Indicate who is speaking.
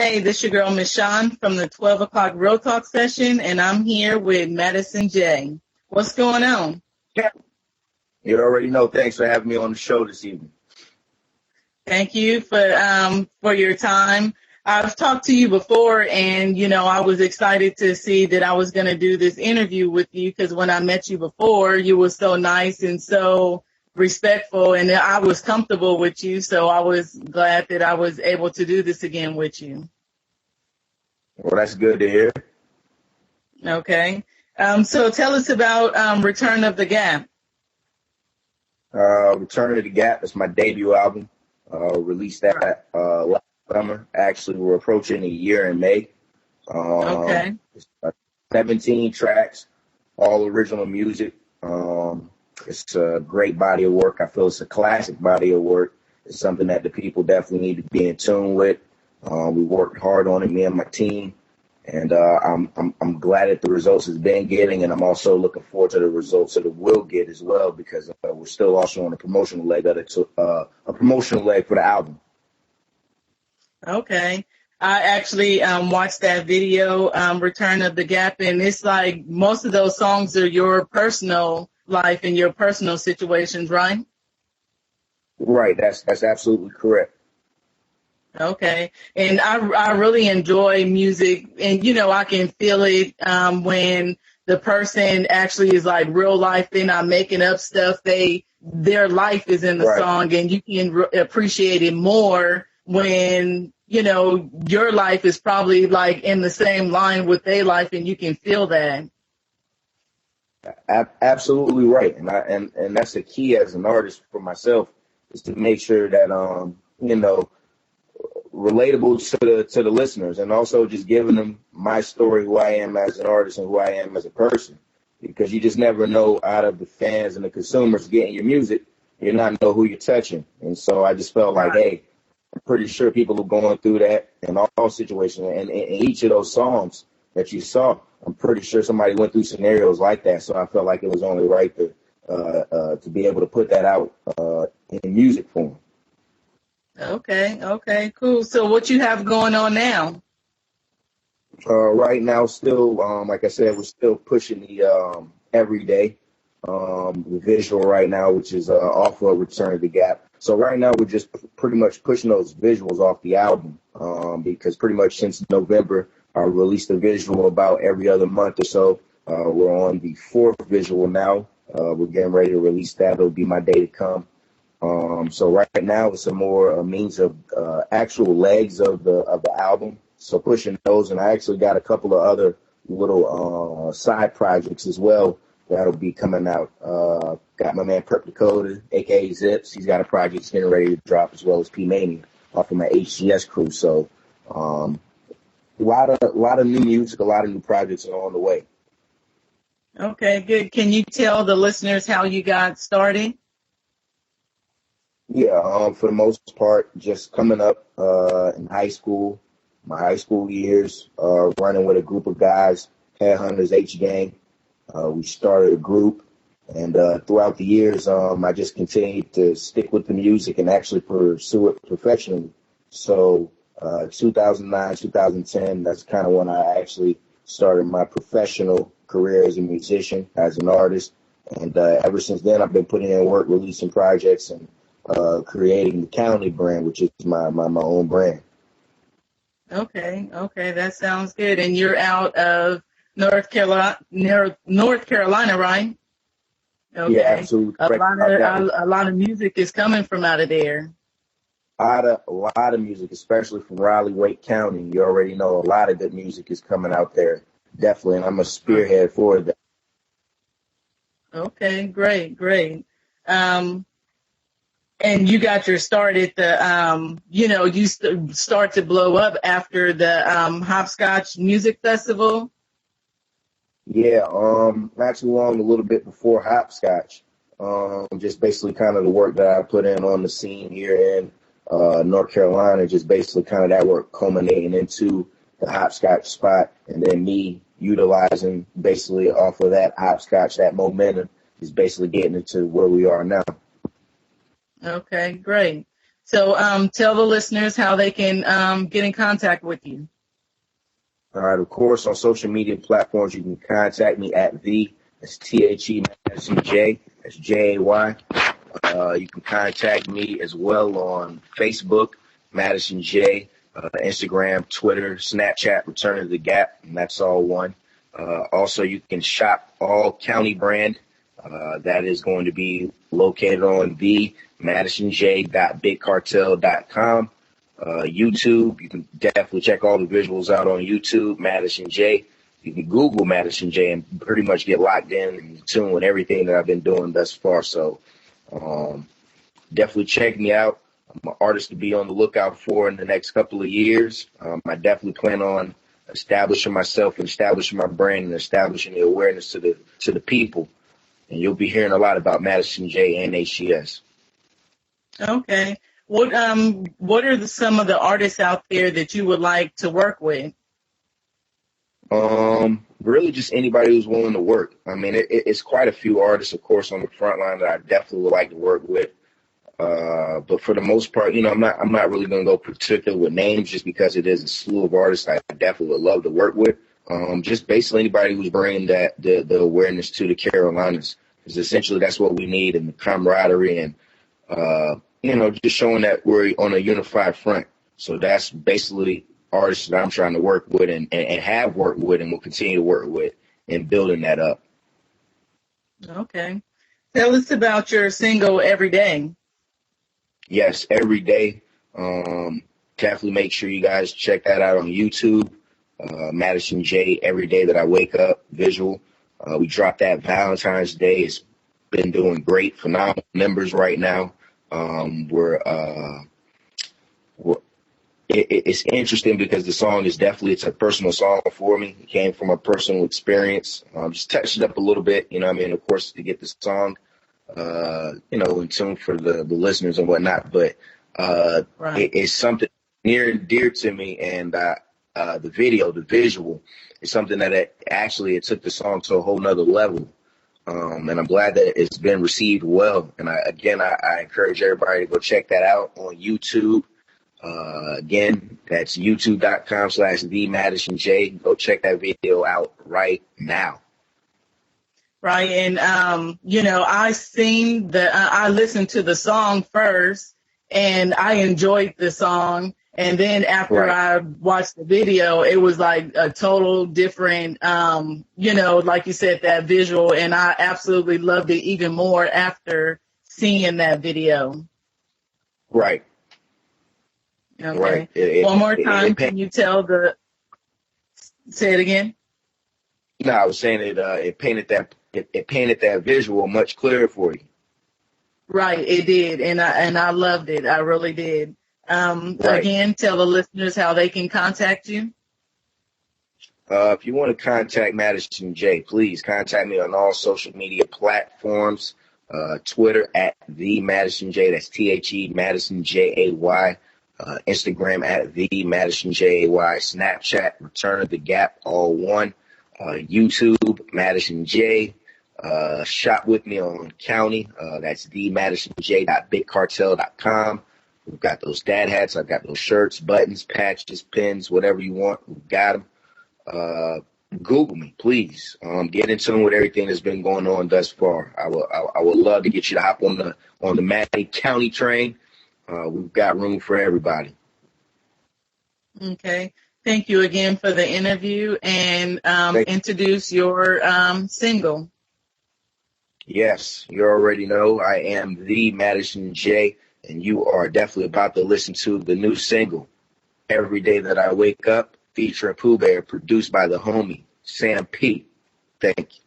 Speaker 1: Hey, this your girl, Miss Shann, from the 12 o'clock Real Talk session, and I'm here with Madison Jay. What's going on?
Speaker 2: You already know. Thanks for having me on the show this evening.
Speaker 1: Thank you for your time. I've talked to you before, and, I was excited to see that I was going to do this interview with you because when I met you before, you were so nice and so respectful, and I was comfortable with you, so I was glad that I was able to do this again with you.
Speaker 2: Well, that's good to hear.
Speaker 1: Okay. So tell us about Return of the Gap.
Speaker 2: Return of the Gap is my debut album. Released that last summer. Actually, we're approaching a year in May.
Speaker 1: Okay.
Speaker 2: It's 17 tracks, all original music. It's a great body of work. I feel it's a classic body of work. It's something that the people definitely need to be in tune with. We worked hard on it, me and my team, and I'm glad at the results it's been getting, and I'm also looking forward to the results that it will get as well because we're still also on a promotional leg of it, a promotional leg for the album.
Speaker 1: Okay. I actually watched that video, Return of the Gap, and it's like most of those songs are your personal life and your personal situations, right?
Speaker 2: Right. That's absolutely correct.
Speaker 1: Okay. And I really enjoy music, and, I can feel it when the person actually is like real life. They're not making up stuff. Their life is in the
Speaker 2: Right.
Speaker 1: song, and you can appreciate it more when, your life is probably like in the same line with their life, and you can feel that.
Speaker 2: Absolutely right. And that's the key as an artist for myself is to make sure that, relatable to the listeners, and also just giving them my story, who I am as an artist and who I am as a person, because you just never know out of the fans and the consumers getting your music, you not know who you're touching. And so I just felt like, hey, I'm pretty sure people are going through that in all situations, and in each of those songs that you saw, I'm pretty sure somebody went through scenarios like that. So I felt like it was only right to be able to put that out in music form.
Speaker 1: Okay, cool. So what you have going on now?
Speaker 2: Right now, still, like I said, we're still pushing the everyday the visual right now, which is off of Return of the Gap. So right now, we're just pretty much pushing those visuals off the album because pretty much since November, I released a visual about every other month or so. We're on the fourth visual now. We're getting ready to release that. It'll be my day to come. So right now it's a more means of actual legs of the album. So pushing those, and I actually got a couple of other little side projects as well that'll be coming out. Got my man Perp Dakota, aka Zips. He's got a project getting ready to drop, as well as P Mania off of my HGS crew. So a lot of new music, a lot of new projects are on the way.
Speaker 1: Okay, good. Can you tell the listeners how you got started?
Speaker 2: Yeah, for the most part, just coming up in high school, my high school years, running with a group of guys, Headhunters H Gang. We started a group, and throughout the years, I just continued to stick with the music and actually pursue it professionally. So 2009, 2010, that's kind of when I actually started my professional career as a musician, as an artist. And ever since then, I've been putting in work, releasing projects, and creating the County brand, which is my own brand.
Speaker 1: Okay, that sounds good. And you're out of North Carolina, right? Okay.
Speaker 2: Yeah, absolutely correct.
Speaker 1: A lot of music is coming from out of there.
Speaker 2: A lot of music, especially from Raleigh, Wake County. You already know a lot of good music is coming out there, definitely, and I'm a spearhead for that.
Speaker 1: Okay, great. And you got your start at the, you start to blow up after the Hopscotch Music Festival.
Speaker 2: Yeah, actually along a little bit before Hopscotch. Just basically kind of the work that I put in on the scene here in North Carolina, just basically kind of that work culminating into the Hopscotch spot, and then me utilizing basically off of that Hopscotch, that momentum, is basically getting into where we are now.
Speaker 1: Okay, great. So tell the listeners how they can get in contact with you.
Speaker 2: All right, of course, on social media platforms, you can contact me at that's THE Madison Jay, that's Jay. You can contact me as well on Facebook, Madison Jay, Instagram, Twitter, Snapchat, Return to the Gap, and that's all one. Also, you can shop all county brand. That is going to be located on the MadisonJ.BigCartel.com. YouTube, you can definitely check all the visuals out on YouTube, Madison Jay. You can Google Madison Jay and pretty much get locked in tune with everything that I've been doing thus far. So definitely check me out. I'm an artist to be on the lookout for in the next couple of years. I definitely plan on establishing myself and establishing my brand and establishing the awareness to the people. And you'll be hearing a lot about Madison Jay and HCS.
Speaker 1: Okay. What are some of the artists out there that you would like to work with?
Speaker 2: Really just anybody who's willing to work. I mean, it's quite a few artists, of course, on the front line that I definitely would like to work with. But for the most part, I'm not really going to go particular with names just because it is a slew of artists I definitely would love to work with. Just basically anybody who's bringing the awareness to the Carolinas, because essentially that's what we need, and the camaraderie and, just showing that we're on a unified front. So that's basically artists that I'm trying to work with and have worked with and will continue to work with and building that up.
Speaker 1: Okay. Tell us about your single, Every Day.
Speaker 2: Yes, Every Day. Definitely make sure you guys check that out on YouTube. Madison Jay, Every Day That I Wake Up, visual. We dropped that Valentine's Day. It's been doing great, phenomenal numbers right now. It's interesting because the song is it's a personal song for me. It came from a personal experience. Just touched it up a little bit, of course, to get the song, in tune for the listeners and whatnot. But
Speaker 1: Right.
Speaker 2: it's something near and dear to me. And the visual is something that it took the song to a whole nother level. And I'm glad that it's been received well. And I encourage everybody to go check that out on YouTube. Again, that's youtube.com/the Madison Jay. Go check that video out right now.
Speaker 1: Right. And, I listened to the song first and I enjoyed the song. And then after I watched the video, it was like a total different, like you said, that visual. And I absolutely loved it even more after seeing that video.
Speaker 2: Right.
Speaker 1: Okay.
Speaker 2: Right.
Speaker 1: One more time, can you say it again?
Speaker 2: No, I was saying it painted that visual much clearer for you.
Speaker 1: Right, it did. And I loved it. I really did. Again, tell the listeners how they can contact you.
Speaker 2: If you want to contact Madison Jay, please contact me on all social media platforms. Twitter at the Madison Jay. That's THE Madison Jay. Instagram at the Madison Jay. Snapchat Return of the Gap, all one. YouTube Madison Jay. Shop with me on county. That's the MadisonJ.BigCartel.com. We've got those dad hats. I've got those shirts, buttons, patches, pins, whatever you want. We've got them. Google me, please. Get in tune with everything that's been going on thus far. I would love to get you to hop on the Madison County train. We've got room for everybody.
Speaker 1: Okay. Thank you again for the interview and introduce your single.
Speaker 2: Yes, you already know I am the Madison Jay, and you are definitely about to listen to the new single, Every Day That I Wake Up, featuring Pooh Bear, produced by the homie, Sam P. Thank you.